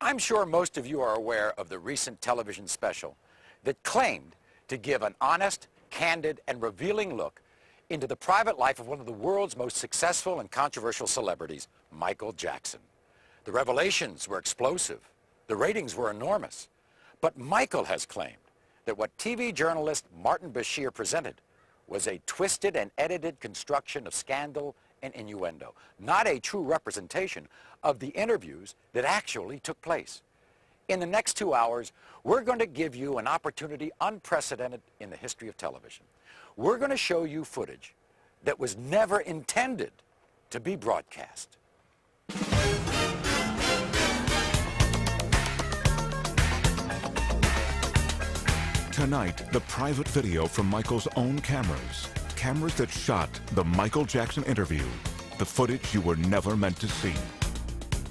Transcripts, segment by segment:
I'm sure most of you are aware of the recent television special that claimed to give an honest, candid, and revealing look into the private life of one of the world's most successful and controversial celebrities, Michael Jackson. The revelations were explosive. The ratings were enormous. But Michael has claimed that what TV journalist Martin Bashir presented was a twisted and edited construction of scandal and innuendo, not a true representation of the interviews that actually took place. In the next 2 hours, we're going to give you an opportunity unprecedented in the history of television. We're going to show you footage that was never intended to be broadcast. Tonight, the private video from Michael's own cameras. Cameras that shot the Michael Jackson interview. The footage you were never meant to see.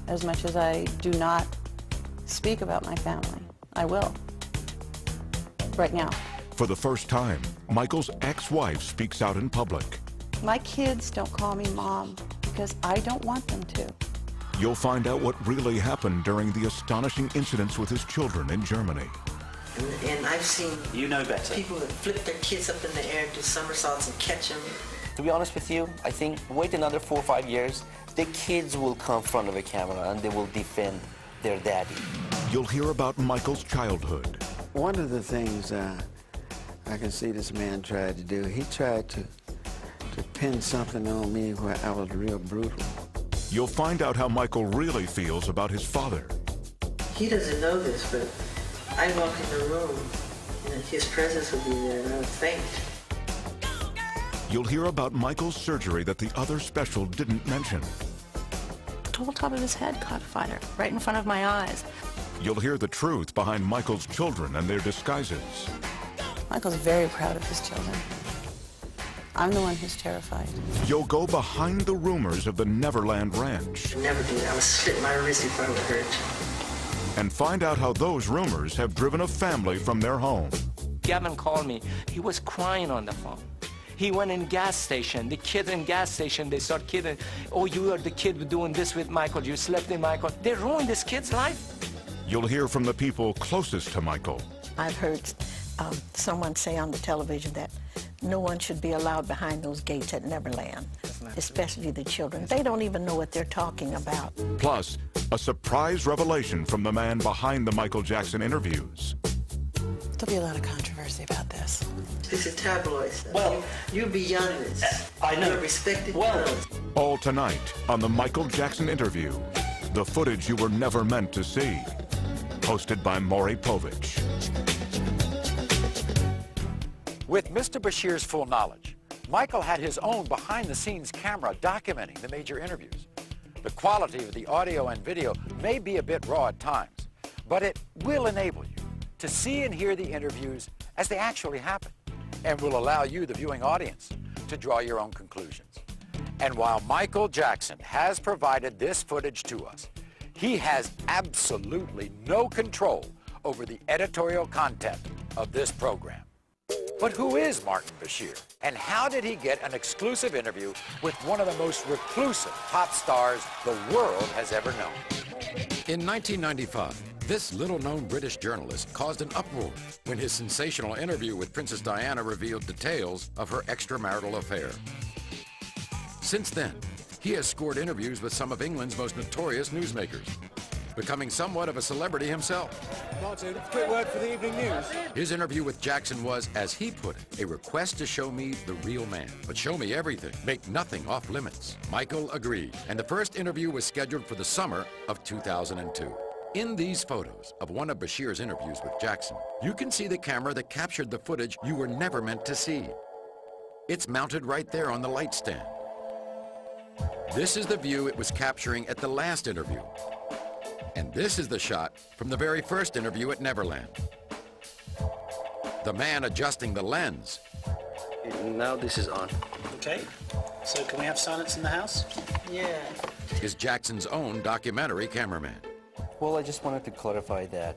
As much as I do not speak about my family, I will. Right now. For the first time, Michael's ex-wife speaks out in public. My kids don't call me mom because I don't want them to. You'll find out what really happened during the astonishing incidents with his children in Germany. And I've seen better. People that flip their kids up in the air, do somersaults and catch them. To be honest with you, I think wait another 4 or 5 years, the kids will come in front of a camera and they will defend their daddy. You'll hear about Michael's childhood. One of the things I can see this man tried to do, he tried to pin something on me where I was real brutal. You'll find out how Michael really feels about his father. He doesn't know this, but I walk in the room and his presence would be there and I would faint. You'll hear about Michael's surgery that the other special didn't mention. The whole top of his head caught fire right in front of my eyes. You'll hear the truth behind Michael's children and their disguises. Michael's very proud of his children. I'm the one who's terrified. You'll go behind the rumors of the Neverland Ranch. I never did. I would slit my wrist if I would hurt. And find out how those rumors have driven a family from their home. Gavin called me. He was crying on the phone. He went in gas station. The kids in gas station, they start kidding. Oh, you are the kid doing this with Michael. You slept in Michael. They ruined this kid's life. You'll hear from the people closest to Michael. I've heard someone say on the television that no one should be allowed behind those gates at Neverland, especially the children. They don't even know what they're talking about. Plus, a surprise revelation from the man behind the Michael Jackson interviews. There'll be a lot of controversy about this. This is tabloid stuff. Well, you're beyond this. I know. You're a respected Well, journalist. All tonight on the Michael Jackson interview. The footage you were never meant to see. Hosted by Maury Povich. With Mr. Bashir's full knowledge, Michael had his own behind-the-scenes camera documenting the major interviews. The quality of the audio and video may be a bit raw at times, but it will enable you to see and hear the interviews as they actually happen, and will allow you, the viewing audience, to draw your own conclusions. And while Michael Jackson has provided this footage to us, he has absolutely no control over the editorial content of this program. But who is Martin Bashir? And how did he get an exclusive interview with one of the most reclusive pop stars the world has ever known? In 1995, this little-known British journalist caused an uproar when his sensational interview with Princess Diana revealed details of her extramarital affair. Since then, he has scored interviews with some of England's most notorious newsmakers, becoming somewhat of a celebrity himself. Martin, quick word for the evening news. His interview with Jackson was, as he put it, a request to show me the real man, but show me everything, make nothing off limits. Michael agreed, and the first interview was scheduled for the summer of 2002. In these photos of one of Bashir's interviews with Jackson, you can see the camera that captured the footage you were never meant to see. It's mounted right there on the light stand. This is the view it was capturing at the last interview. And this is the shot from the very first interview at Neverland. The man adjusting the lens. now this is on. Okay, so can we have silence in the house? Yeah. Is Jackson's own documentary cameraman. Well, I just wanted to clarify that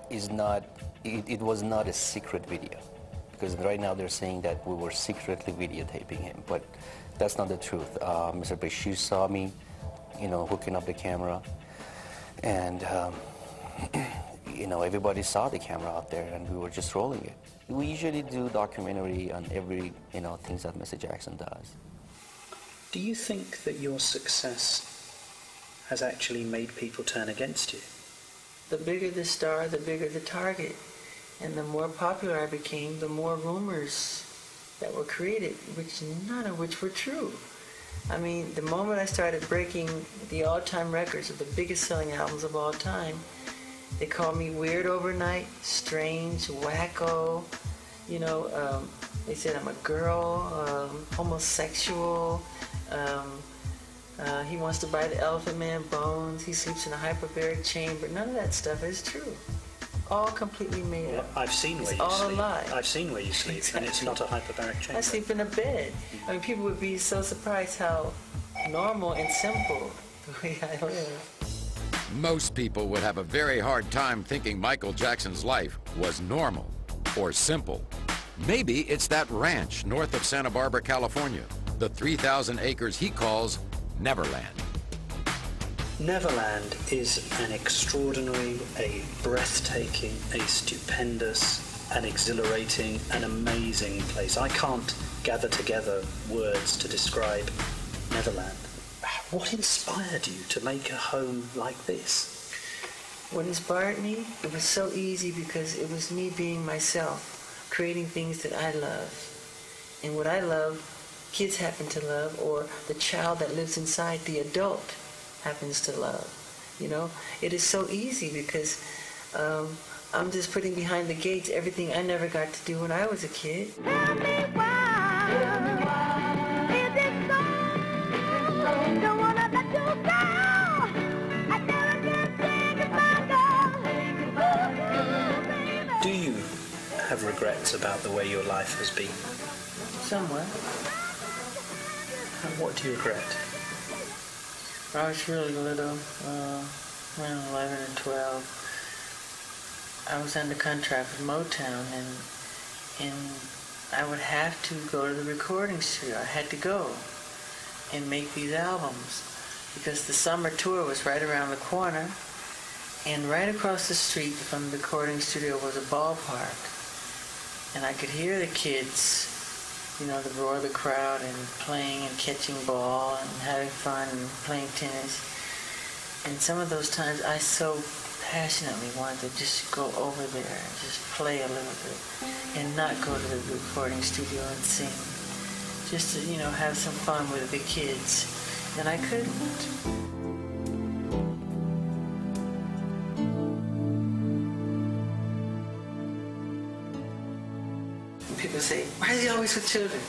it was not a secret video, because right now they're saying that we were secretly videotaping him, but that's not the truth. Mr. Bashir saw me, hooking up the camera, And you know, everybody saw the camera out there, and we were just rolling it. We usually do documentary on every, you know, things that Mr. Jackson does. Do you think that your success has actually made people turn against you? The bigger the star, the bigger the target. And the more popular I became, the more rumors that were created, which none of which were true. I mean, the moment I started breaking the all-time records of the biggest selling albums of all time, they called me weird overnight, strange, wacko. You know, they said I'm a girl, homosexual. He wants to buy the Elephant Man bones. He sleeps in a hyperbaric chamber. None of that stuff is true. All completely made up. I've seen where you all sleep. A lie. I've seen where you sleep, Exactly. and it's not a hyperbaric chamber. I sleep in a bed. I mean, people would be so surprised how normal and simple the way I live. Most people would have a very hard time thinking Michael Jackson's life was normal or simple. Maybe it's that ranch north of Santa Barbara, California, the 3,000 acres he calls Neverland. Neverland is an extraordinary, a breathtaking, a stupendous, an exhilarating, an amazing place. I can't gather together words to describe Neverland. What inspired you to make a home like this? What inspired me, it was so easy because it was me being myself, creating things that I love. And what I love, kids happen to love, or the child that lives inside the adult happens to love. You know, it is so easy because I'm just putting behind the gates everything I never got to do when I was a kid. Tell me why, is it so? Don't wanna let you go. I never can say goodbye, girl. Do you have regrets about the way your life has been? Somewhat. And what do you regret? I was really little, around 11 or 12. I was under contract with Motown, and I would have to go to the recording studio. I had to go and make these albums because the summer tour was right around the corner, and right across the street from the recording studio was a ballpark, and I could hear the kids, you know, the roar of the crowd and playing and catching ball and having fun and playing tennis. And some of those times I so passionately wanted to just go over there and just play a little bit and not go to the recording studio and sing. Just to, you know, have some fun with the kids. And I couldn't. People say, why is he always with children?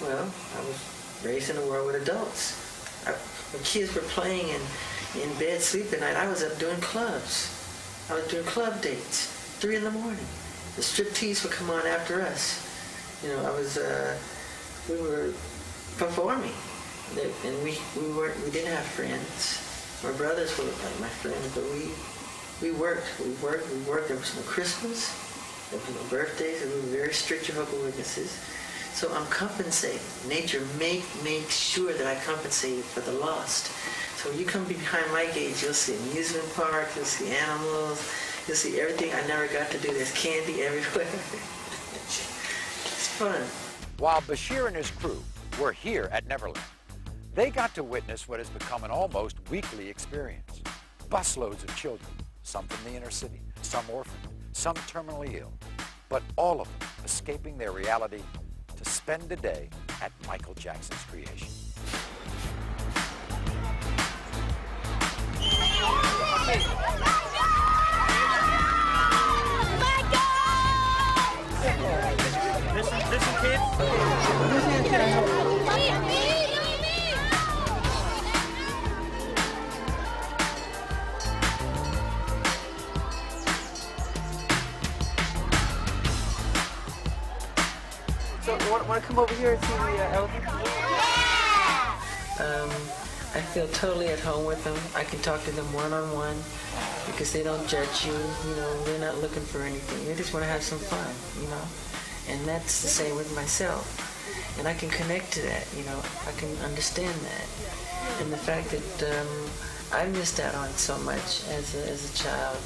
Well, I was raised in a world with adults. When kids were playing in bed sleeping at night, I was up doing clubs. I was doing club dates, 3 in the morning. The striptease would come on after us. You know, we were performing. And we didn't have friends. My brothers were like my friends, but we worked. There was no Christmas. There were no birthdays, and we were very strict Jehovah's Witnesses. So I'm compensating. Nature makes sure that I compensate for the lost. So when you come behind my gates, you'll see amusement parks, you'll see animals, you'll see everything I never got to do. There's candy everywhere. It's fun. While Bashir and his crew were here at Neverland, they got to witness what has become an almost weekly experience. Busloads of children, some from the inner city, some orphaned, some terminally ill, but all of them escaping their reality to spend a day at Michael Jackson's creation. Listen, kids. So, want to come over here and see the elephant? I feel totally at home with them. I can talk to them one-on-one because they don't judge you. You know, they're not looking for anything. They just want to have some fun, you know. And that's the same with myself. And I can connect to that, you know. I can understand that. And the fact that I missed out on so much as a child.